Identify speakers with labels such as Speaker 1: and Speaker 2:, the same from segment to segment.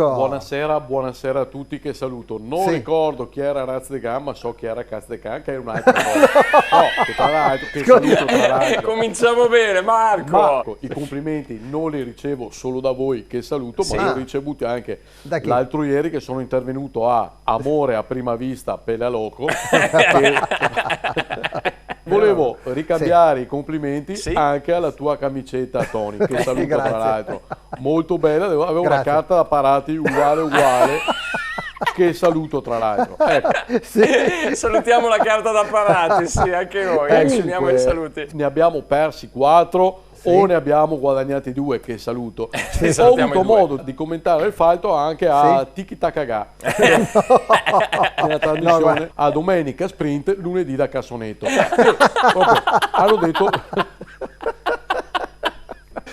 Speaker 1: Buonasera a tutti, che saluto. Non ricordo chi era Raz de Gam, ma so chi era Caz de Can, che è un'altra cosa. No, che tra l'altro, che saluto tra l'altro.
Speaker 2: Cominciamo bene, Marco.
Speaker 1: I complimenti non li ricevo solo da voi, che saluto, ma li ho ricevuti anche l'altro ieri, che sono intervenuto a Amore a prima vista Pelle a Loco. Volevo ricambiare i complimenti anche alla tua camicetta, Tony, che saluto tra l'altro. Molto bella, avevo una carta da parati uguale, che saluto tra l'altro. Ecco.
Speaker 2: Salutiamo la carta da parati, anche noi, ci uniamo ai saluti.
Speaker 1: Ne abbiamo persi 4. O ne abbiamo guadagnati 2, che saluto. Ho avuto modo di commentare il fatto anche a Tiki Takagà nella trasmissione a Domenica Sprint, lunedì da Cassonetto. Hanno detto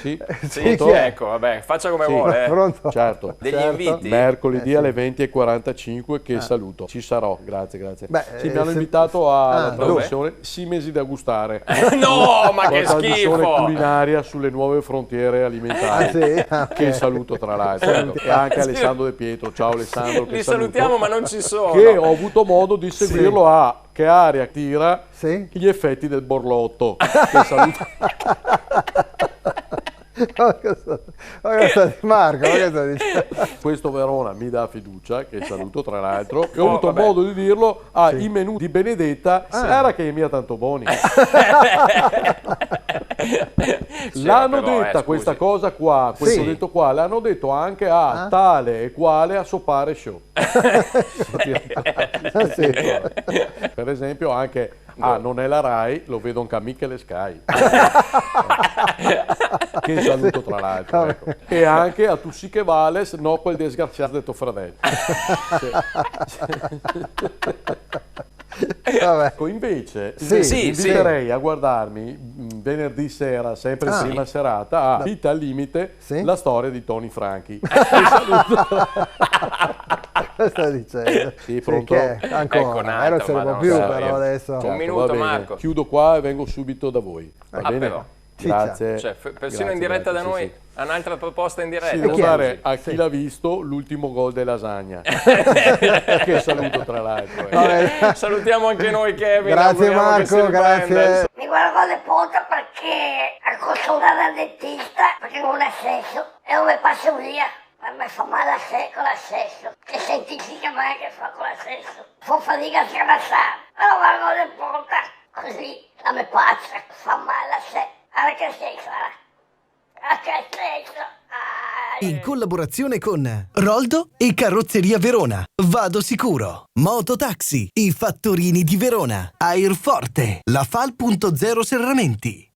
Speaker 2: ecco, vabbè, faccia come vuole.
Speaker 3: Pronto?
Speaker 1: Certo.
Speaker 2: Degli inviti?
Speaker 1: Mercoledì alle 20:45, che saluto. Ci sarò, grazie. Mi hanno invitato alla trasmissione 6 mesi da gustare.
Speaker 2: No, ma che
Speaker 1: trasmissione
Speaker 2: schifo!
Speaker 1: culinaria sulle nuove frontiere alimentari. Che saluto tra l'altro. E anche Alessandro De Pietro. Ciao Alessandro.
Speaker 2: Li salutiamo, ma non ci sono.
Speaker 1: Che ho avuto modo di seguirlo a Che aria tira gli effetti del borlotto. Che saluto.
Speaker 3: Marco,
Speaker 1: questo Verona mi dà fiducia, che saluto tra l'altro, e ho avuto modo di dirlo i menù di Benedetta. Era che mi ha tanto buoni. L'hanno detta questa cosa qua, questo detto qua, l'hanno detto anche a tale e quale a Sopare Show. Per esempio anche non è la Rai, lo vedo anche a Michele Sky. Che saluto tra l'altro, ecco. E anche a Tu sì che vales, no quel desgraziato de tuo fratello. Ecco, invece inviterei a guardarmi venerdì sera, sempre in prima serata, a Vita al limite, la storia di Tony Franchi.
Speaker 3: Cosa sta dicendo?
Speaker 1: Sì, pronto?
Speaker 3: Ancora, non ce ne può più, però adesso.
Speaker 2: Un minuto, Marco.
Speaker 1: Chiudo qua e vengo subito da voi. Va bene?
Speaker 2: Però.
Speaker 1: Grazie.
Speaker 2: Cioè, persino in diretta da noi, ha un'altra proposta in diretta.
Speaker 1: Devo dare a chi l'ha visto l'ultimo gol della lasagna. Che saluto tra l'altro.
Speaker 2: Salutiamo anche noi, Kevin.
Speaker 3: Grazie Marco, grazie.
Speaker 4: Mi guardo le ponte perché accosto dal dentista, perché non è sesso, e non mi passo via. Ma mi fa male con l'accesso, che sentifica mai che fa con l'accesso. Fa fatica a scansare, però guardo le ponte, così la mi pazza, fa male a sé. Anche se sarà. Anche se
Speaker 5: in collaborazione con Roldo e Carrozzeria Verona, Vado Sicuro, Mototaxi, i Fattorini di Verona, Airforte, la Fal.0 Serramenti.